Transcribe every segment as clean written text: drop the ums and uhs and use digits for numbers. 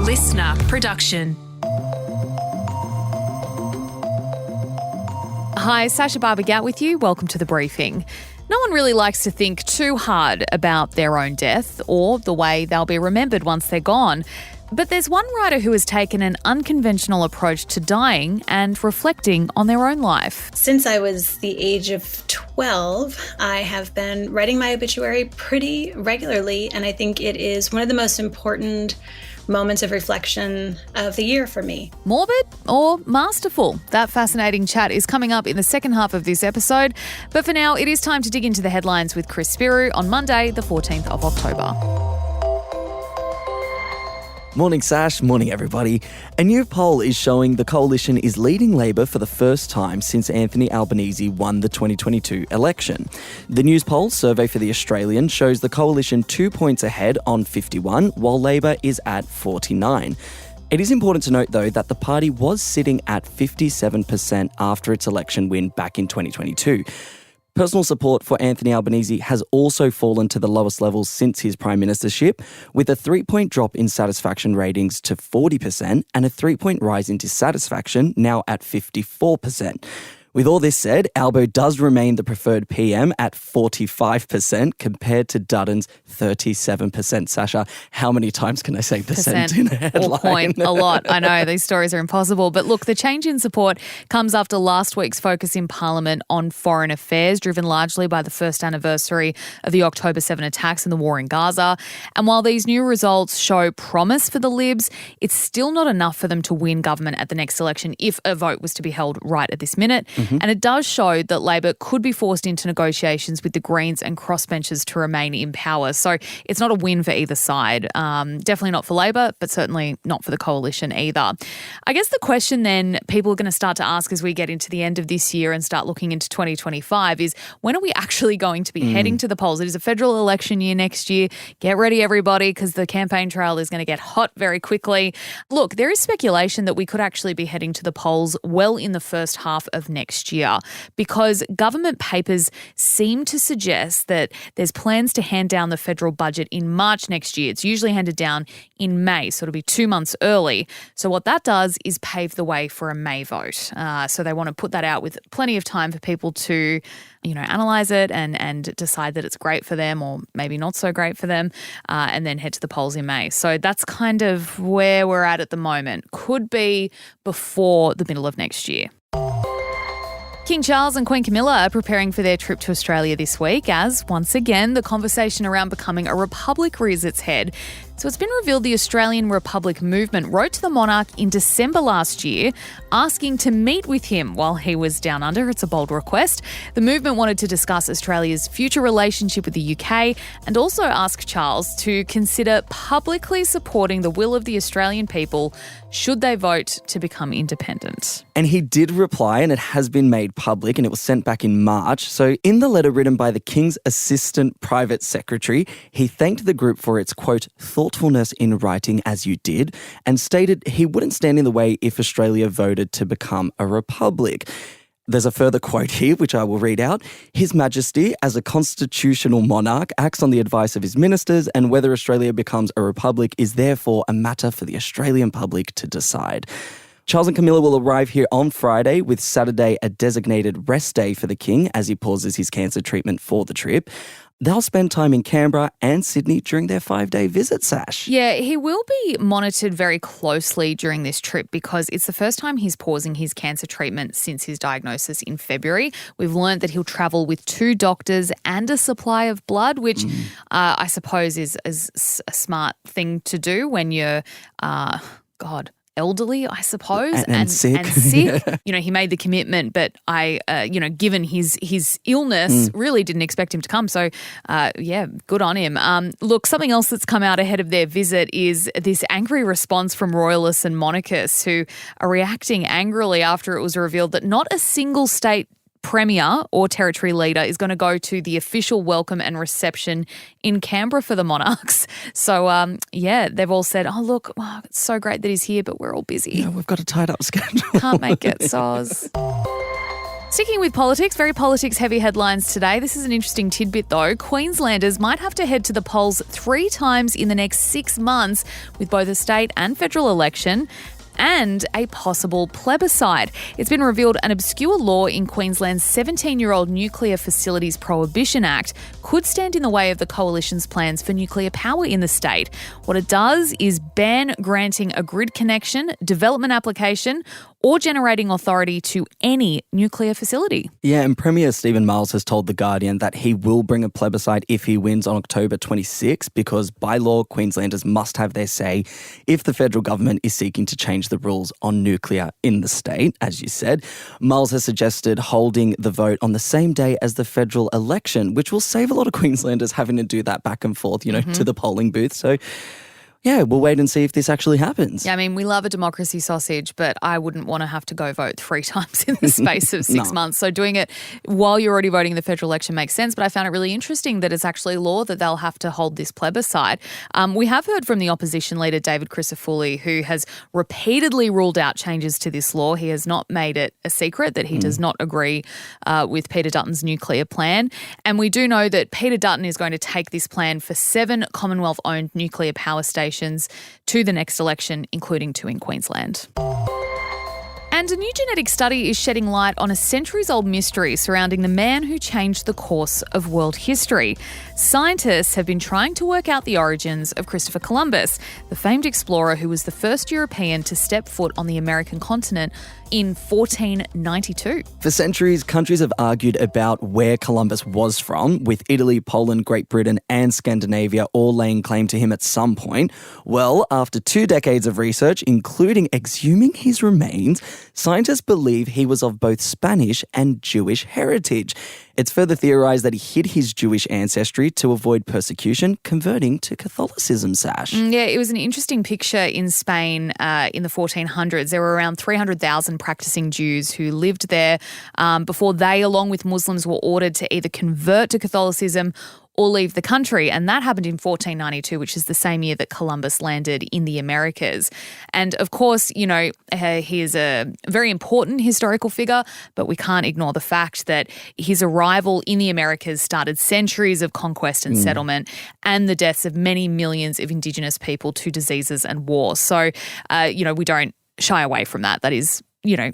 listener production. Hi, Sasha Barbagat with you. Welcome to The Briefing. No one really likes to think too hard about their own death or the way they'll be remembered once they're gone. But there's one writer who has taken an unconventional approach to dying and reflecting on their own life. Since I was the age of 12, I have been writing my obituary pretty regularly, and I think it is one of the most important moments of reflection of the year for me. Morbid or masterful? That fascinating chat is coming up in the second half of this episode. But for now, it is time to dig into the headlines with Chris Spiru on Monday, the 14th of October. Morning, Sash. Morning, everybody. A new poll is showing the coalition is leading Labor for the first time since Anthony Albanese won the 2022 election. The Newspoll survey for The Australian shows the coalition 2 points ahead on 51, while Labor is at 49. It is important to note, though, that the party was sitting at 57% after its election win back in 2022. Personal support for Anthony Albanese has also fallen to the lowest levels since his prime ministership, with a 3-point drop in satisfaction ratings to 40% and a 3-point rise in dissatisfaction, now at 54%. With all this said, Albo does remain the preferred PM at 45% compared to Dutton's 37%. Sasha, how many times can I say percent in a headline? Or point, a lot. I know, these stories are impossible. But look, the change in support comes after last week's focus in Parliament on foreign affairs, driven largely by the first anniversary of the October 7 attacks and the war in Gaza. And while these new results show promise for the Libs, it's still not enough for them to win government at the next election if a vote was to be held right at this minute. And it does show that Labor could be forced into negotiations with the Greens and crossbenchers to remain in power. So it's not a win for either side. Definitely not for Labor, but certainly not for the coalition either. I guess the question then people are going to start to ask as we get into the end of this year and start looking into 2025 is, when are we actually going to be heading to the polls? It is a federal election year next year. Get ready, everybody, because the campaign trail is going to get hot very quickly. Look, there is speculation that we could actually be heading to the polls well in the first half of next year, because government papers seem to suggest that there's plans to hand down the federal budget in March next year. It's usually handed down in May, so it'll be 2 months early. So what that does is pave the way for a May vote. So they want to put that out with plenty of time for people to, analyse it and decide that it's great for them or maybe not so great for them, and then head to the polls in May. So that's kind of where we're at the moment. Could be before the middle of next year. King Charles and Queen Camilla are preparing for their trip to Australia this week as, once again, the conversation around becoming a republic rears its head. So it's been revealed the Australian Republic movement wrote to the monarch in December last year asking to meet with him while he was down under. It's a bold request. The movement wanted to discuss Australia's future relationship with the UK and also ask Charles to consider publicly supporting the will of the Australian people should they vote to become independent. And he did reply, and it has been made public, and it was sent back in March. So in the letter written by the King's Assistant Private Secretary, he thanked the group for its, quote, thoughtfulness in writing as you did, and stated he wouldn't stand in the way if Australia voted to become a republic. There's a further quote here, which I will read out. His Majesty, as a constitutional monarch, acts on the advice of his ministers, and whether Australia becomes a republic is therefore a matter for the Australian public to decide. Charles and Camilla will arrive here on Friday, with Saturday a designated rest day for the King as he pauses his cancer treatment for the trip. They'll spend time in Canberra and Sydney during their 5-day visit, Sash. Yeah, he will be monitored very closely during this trip because it's the first time he's pausing his cancer treatment since his diagnosis in February. We've learned that he'll travel with 2 doctors and a supply of blood, which I suppose is a smart thing to do when you're, elderly, I suppose, and sick. And sick. He made the commitment, but given his illness, really didn't expect him to come. So, good on him. Look, something else that's come out ahead of their visit is this angry response from royalists and monarchists who are reacting angrily after it was revealed that not a single state Premier or Territory Leader is going to go to the official welcome and reception in Canberra for the Monarchs. So, they've all said, it's so great that he's here, but we're all busy. Yeah, we've got a tied up schedule. Can't make it, soz. Sticking with politics, very politics-heavy headlines today. This is an interesting tidbit, though. Queenslanders might have to head to the polls 3 times in the next 6 months with both a state and federal election and a possible plebiscite. It's been revealed an obscure law in Queensland's 17-year-old Nuclear Facilities Prohibition Act could stand in the way of the Coalition's plans for nuclear power in the state. What it does is ban granting a grid connection, development application, or generating authority to any nuclear facility. Yeah, and Premier Stephen Miles has told The Guardian that he will bring a plebiscite if he wins on October 26 because by law, Queenslanders must have their say if the federal government is seeking to change the rules on nuclear in the state, as you said. Miles has suggested holding the vote on the same day as the federal election, which will save a lot of Queenslanders having to do that back and forth, to the polling booth. So yeah, we'll wait and see if this actually happens. Yeah, I mean, we love a democracy sausage, but I wouldn't want to have to go vote 3 times in the space of 6 months. So doing it while you're already voting in the federal election makes sense. But I found it really interesting that it's actually law that they'll have to hold this plebiscite. We have heard from the opposition leader, David Crisafulli, who has repeatedly ruled out changes to this law. He has not made it a secret that he does not agree with Peter Dutton's nuclear plan. And we do know that Peter Dutton is going to take this plan for 7 Commonwealth-owned nuclear power stations to the next election, including 2 in Queensland. And a new genetic study is shedding light on a centuries-old mystery surrounding the man who changed the course of world history. Scientists have been trying to work out the origins of Christopher Columbus, the famed explorer who was the first European to step foot on the American continent in 1492. For centuries, countries have argued about where Columbus was from, with Italy, Poland, Great Britain and Scandinavia all laying claim to him at some point. Well, after 2 decades of research, including exhuming his remains, scientists believe he was of both Spanish and Jewish heritage. It's further theorised that he hid his Jewish ancestry to avoid persecution, converting to Catholicism, Sash. Yeah, it was an interesting picture in Spain in the 1400s. There were around 300,000 practicing Jews who lived there before they, along with Muslims, were ordered to either convert to Catholicism or leave the country. And that happened in 1492, which is the same year that Columbus landed in the Americas. And of course, he is a very important historical figure, but we can't ignore the fact that his arrival in the Americas started centuries of conquest and settlement and the deaths of many millions of Indigenous people to diseases and war. So, we don't shy away from that. That is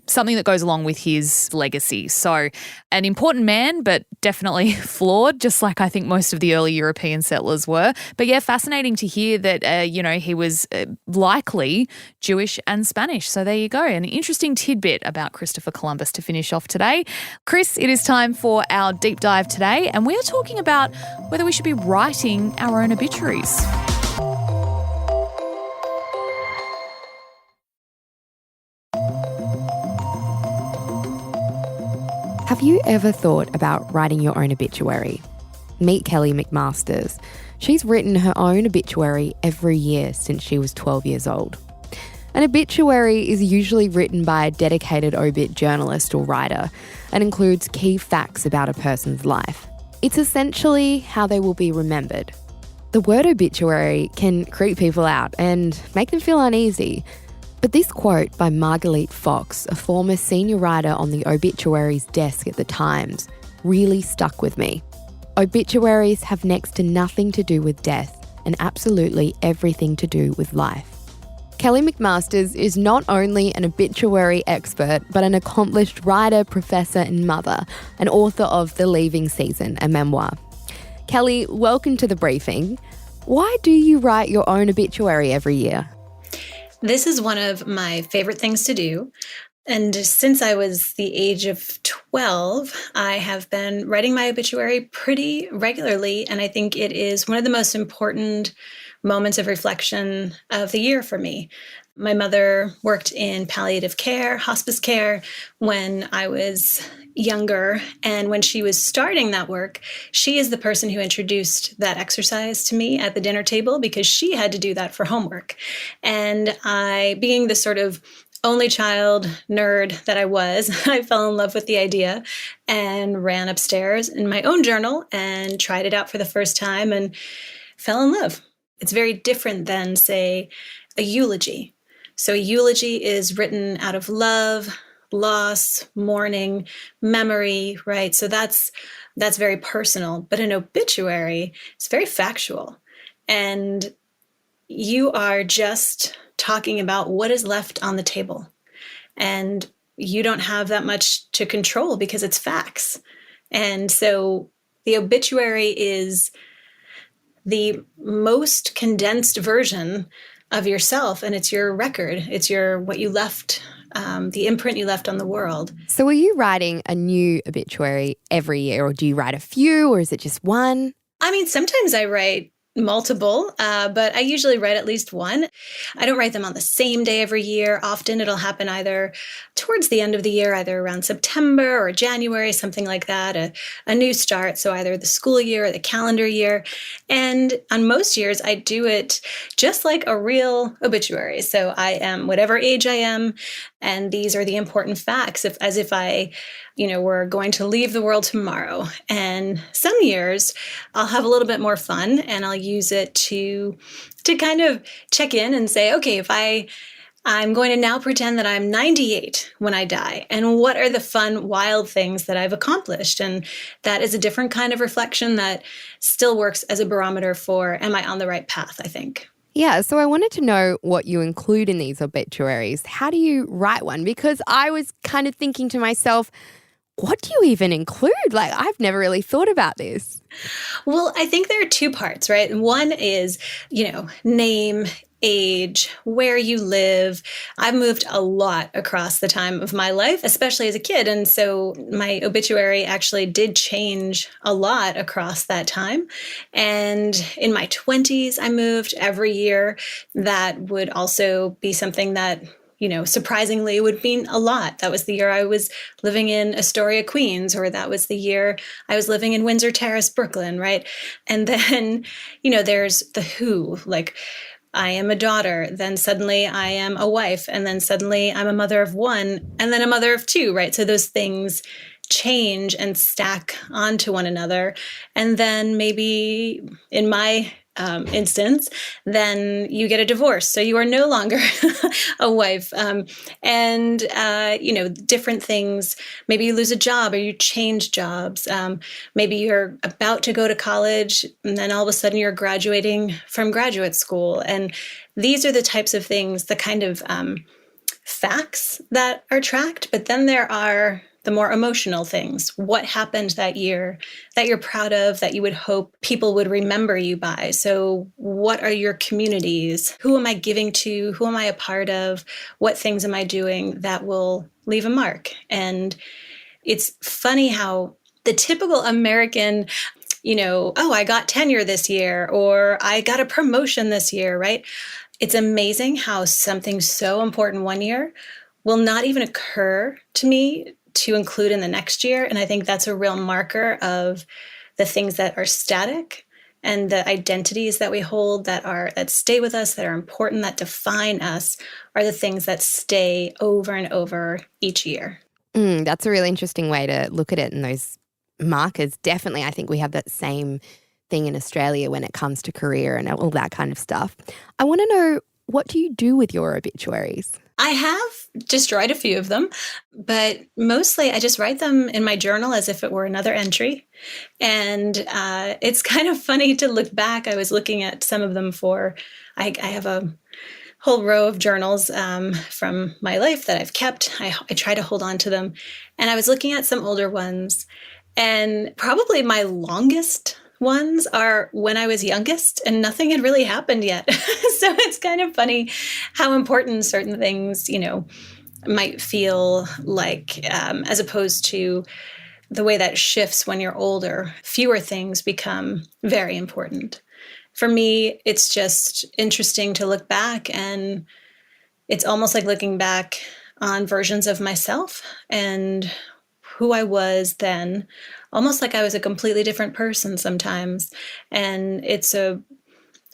something that goes along with his legacy. So an important man, but definitely flawed, just like I think most of the early European settlers were. But yeah, fascinating to hear that, he was likely Jewish and Spanish. So there you go. An interesting tidbit about Christopher Columbus to finish off today. Chris, it is time for our deep dive today, and we are talking about whether we should be writing our own obituaries. Have you ever thought about writing your own obituary? Meet Kelly McMasters. She's written her own obituary every year since she was 12 years old. An obituary is usually written by a dedicated obit journalist or writer and includes key facts about a person's life. It's essentially how they will be remembered. The word obituary can creep people out and make them feel uneasy. But this quote by Marguerite Fox, a former senior writer on the obituaries desk at the Times, really stuck with me. Obituaries have next to nothing to do with death and absolutely everything to do with life. Kelly McMasters is not only an obituary expert, but an accomplished writer, professor and mother, and author of The Leaving Season, a memoir. Kelly, welcome to the briefing. Why do you write your own obituary every year? This is one of my favorite things to do. And since I was the age of 12, I have been writing my obituary pretty regularly. And I think it is one of the most important moments of reflection of the year for me. My mother worked in palliative care, hospice care, when I was younger. And when she was starting that work, she is the person who introduced that exercise to me at the dinner table because she had to do that for homework. And I, being the sort of only child nerd that I was, I fell in love with the idea and ran upstairs in my own journal and tried it out for the first time and fell in love. It's very different than, say, a eulogy. So a eulogy is written out of love loss, mourning, memory, right? So that's very personal. But an obituary is very factual. And you are just talking about what is left on the table. And you don't have that much to control because it's facts. And so the obituary is the most condensed version of yourself, and it's your record. It's what you left, the imprint you left on the world. So are you writing a new obituary every year, or do you write a few, or is it just one? I mean, sometimes I write multiple, but I usually write at least one. I don't write them on the same day every year. Often it'll happen either towards the end of the year, either around September or January, something like that, a new start. So either the school year or the calendar year. And on most years, I do it just like a real obituary. So I am whatever age I am, and these are the important facts, as if I we're going to leave the world tomorrow. And some years I'll have a little bit more fun and I'll use it to kind of check in and say, okay, if I'm going to now pretend that I'm 98 when I die, and what are the fun, wild things that I've accomplished? And that is a different kind of reflection that still works as a barometer for, am I on the right path, I think. Yeah, so I wanted to know what you include in these obituaries. How do you write one? Because I was kind of thinking to myself, what do you even include? Like, I've never really thought about this. Well, I think there are two parts, right? One is, name, age, where you live. I've moved a lot across the time of my life, especially as a kid. And so my obituary actually did change a lot across that time. And in my 20s, I moved every year. That would also be something that surprisingly would mean a lot. That was the year I was living in Astoria, Queens, or that was the year I was living in Windsor Terrace, Brooklyn, right? And then, there's the who, like, I am a daughter, then suddenly I am a wife, and then suddenly I'm a mother of one, and then a mother of two, right? So those things change and stack onto one another. And then maybe in my instance, then you get a divorce. So you are no longer a wife. Different things. Maybe you lose a job or you change jobs. Maybe you're about to go to college and then all of a sudden you're graduating from graduate school. And these are the types of things, the kind of facts that are tracked. But then there are the more emotional things. What happened that year that you're proud of, that you would hope people would remember you by? So what are your communities? Who am I giving to? Who am I a part of? What things am I doing that will leave a mark? And it's funny how the typical American, I got tenure this year, or I got a promotion this year, right? It's amazing how something so important one year will not even occur to me to include in the next year. And I think that's a real marker of the things that are static and the identities that we hold that stay with us, that are important, that define us, are the things that stay over and over each year. That's a really interesting way to look at it. And those markers, definitely, I think we have that same thing in Australia when it comes to career and all that kind of stuff. I want to know, what do you do with your obituaries? I have destroyed a few of them, but mostly I just write them in my journal as if it were another entry. And it's kind of funny to look back. I was looking at some of them I have a whole row of journals from my life that I've kept. I try to hold on to them. And I was looking at some older ones, and probably my longest ones are when I was youngest and nothing had really happened yet. So it's kind of funny how important certain things, might feel like, as opposed to the way that shifts when you're older. Fewer things become very important. For me, it's just interesting to look back, and it's almost like looking back on versions of myself and who I was then, almost like I was a completely different person sometimes. And it's a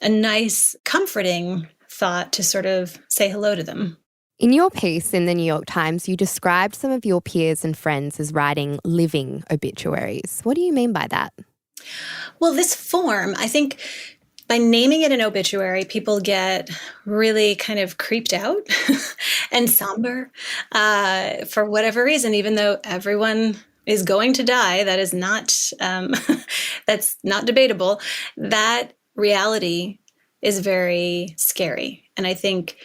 nice, comforting thought to sort of say hello to them. In your piece in the New York Times, you described some of your peers and friends as writing living obituaries. What do you mean by that? Well, this form, I think by naming it an obituary, people get really kind of creeped out and somber for whatever reason, even though everyone is going to die. That is not, that's not debatable. That reality is very scary. And I think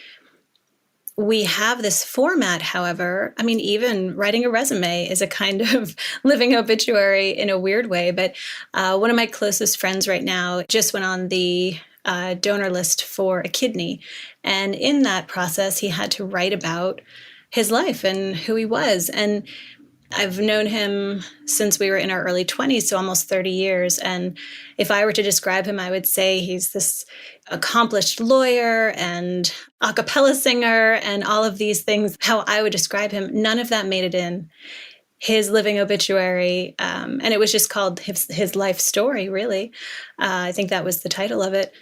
we have this format, however. I mean, even writing a resume is a kind of living obituary in a weird way. But one of my closest friends right now just went on the donor list for a kidney. And in that process, he had to write about his life and who he was. And I've known him since we were in our early 20s, so almost 30 years. And if I were to describe him, I would say he's this accomplished lawyer and a cappella singer and all of these things. How I would describe him, none of that made it in his living obituary. And it was just called his life story, really. I think that was the title of it.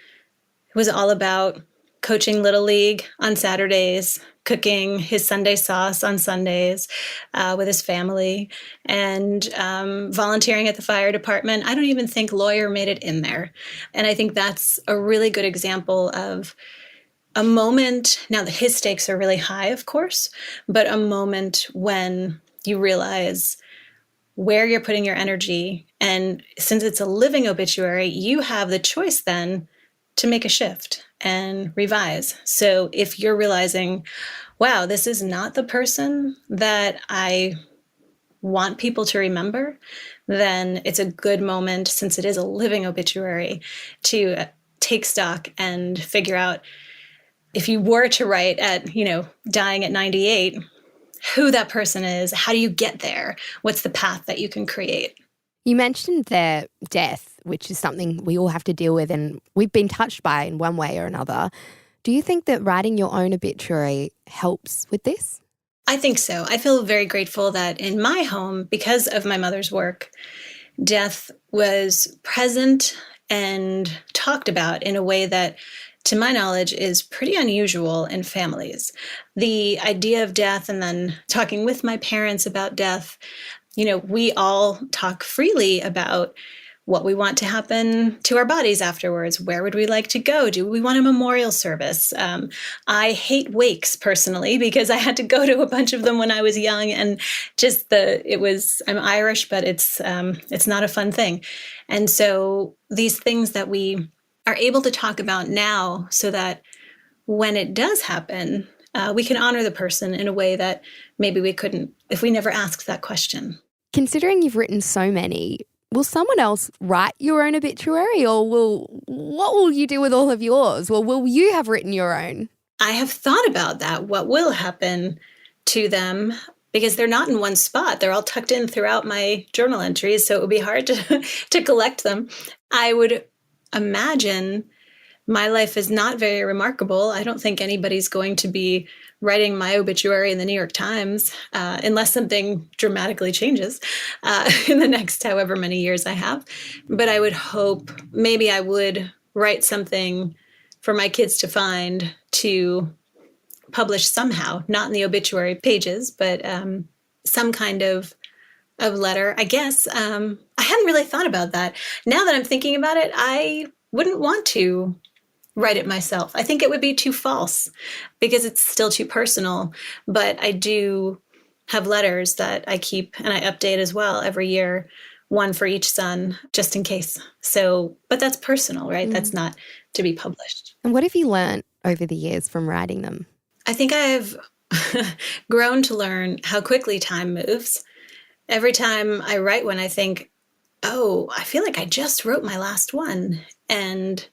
It was all about coaching Little League on Saturdays, cooking his Sunday sauce on Sundays with his family, and volunteering at the fire department. I don't even think lawyer made it in there. And I think that's a really good example of a moment. Now, his stakes are really high, of course, but a moment when you realize where you're putting your energy. And since it's a living obituary, you have the choice then to make a shift and revise. So if you're realizing, wow, this is not the person that I want people to remember, then it's a good moment, since it is a living obituary, to take stock and figure out, if you were to write at, dying at 98, who that person is, how do you get there? What's the path that you can create? You mentioned their death, which is something we all have to deal with and we've been touched by in one way or another. Do you think that writing your own obituary helps with this? I think so. I feel very grateful that in my home, because of my mother's work, death was present and talked about in a way that, to my knowledge, is pretty unusual in families. The idea of death, and then talking with my parents about death, we all talk freely about what we want to happen to our bodies afterwards. Where would we like to go? Do we want a memorial service? I hate wakes personally, because I had to go to a bunch of them when I was young, and I'm Irish, but it's not a fun thing. And so these things that we are able to talk about now, so that when it does happen, we can honor the person in a way that maybe we couldn't if we never asked that question. Considering you've written so many, will someone else write your own obituary, or what will you do with all of yours? Well, will you have written your own? I have thought about that, what will happen to them, because they're not in one spot. They're all tucked in throughout my journal entries, so it would be hard to collect them. I would imagine my life is not very remarkable. I don't think anybody's going to be writing my obituary in the New York Times unless something dramatically changes in the next however many years I have. But I would hope maybe I would write something for my kids to find, to publish somehow, not in the obituary pages, but some kind of letter, I guess. I hadn't really thought about that. Now that I'm thinking about it, I wouldn't want to write it myself. I think it would be too false, because it's still too personal. But I do have letters that I keep and I update as well every year, one for each son, just in case. So, but that's personal, right? Mm. That's not to be published. And what have you learned over the years from writing them? I think I've grown to learn how quickly time moves. Every time I write one, I think, oh, I feel like I just wrote my last one. And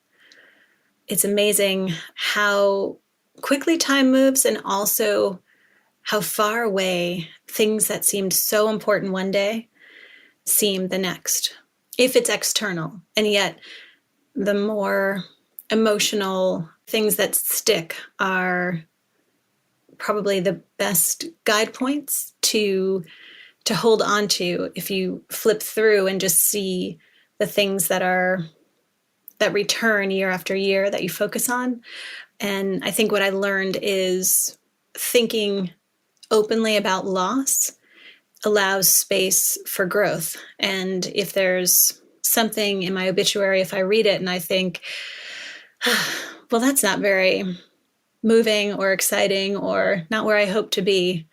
it's amazing how quickly time moves, and also how far away things that seemed so important one day seem the next, if it's external. And yet the more emotional things that stick are probably the best guide points to hold on to if you flip through and just see the things that return year after year that you focus on. And I think what I learned is thinking openly about loss allows space for growth. And if there's something in my obituary, if I read it and I think, Well, that's not very moving or exciting or not where I hope to be.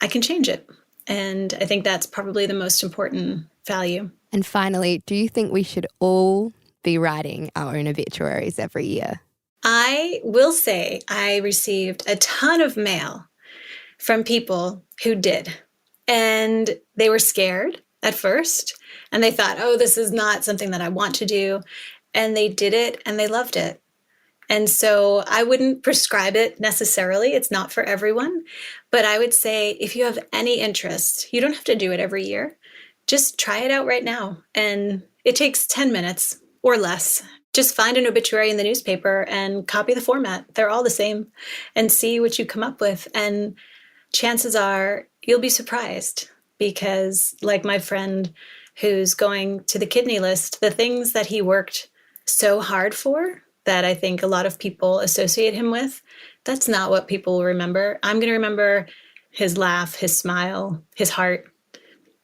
I can change it. And I think that's probably the most important value. And finally, do you think we should all be writing our own obituaries every year? I will say I received a ton of mail from people who did. And they were scared at first. And they thought, oh, this is not something that I want to do. And they did it and they loved it. And so I wouldn't prescribe it necessarily. It's not for everyone. But I would say if you have any interest, you don't have to do it every year. Just try it out right now. And it takes 10 minutes or less. Just find an obituary in the newspaper and copy the format. They're all the same, and see what you come up with. And chances are you'll be surprised because, like my friend who's going to the kidney list, the things that he worked so hard for that I think a lot of people associate him with, that's not what people will remember. I'm going to remember his laugh, his smile, his heart,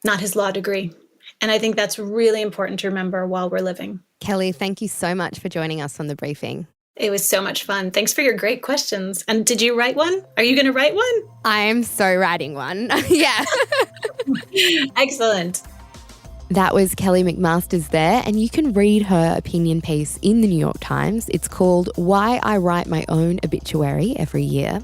not his law degree. And I think that's really important to remember while we're living. Kelly, thank you so much for joining us on The Briefing. It was so much fun. Thanks for your great questions. And did you write one? Are you going to write one? I am so writing one. Yeah. Excellent. That was Kelly McMasters there, and you can read her opinion piece in the New York Times. It's called Why I Write My Own Obituary Every Year.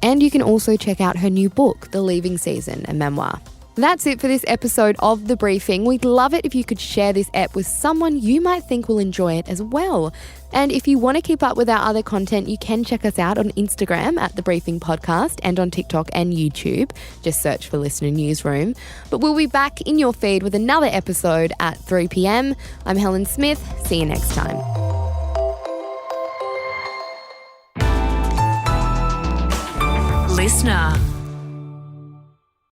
And you can also check out her new book, The Leaving Season, a memoir. That's it for this episode of The Briefing. We'd love it if you could share this ep with someone you might think will enjoy it as well. And if you want to keep up with our other content, you can check us out on Instagram at The Briefing Podcast and on TikTok and YouTube. Just search for Listener Newsroom. But we'll be back in your feed with another episode at 3 p.m. I'm Helen Smith. See you next time. Listener.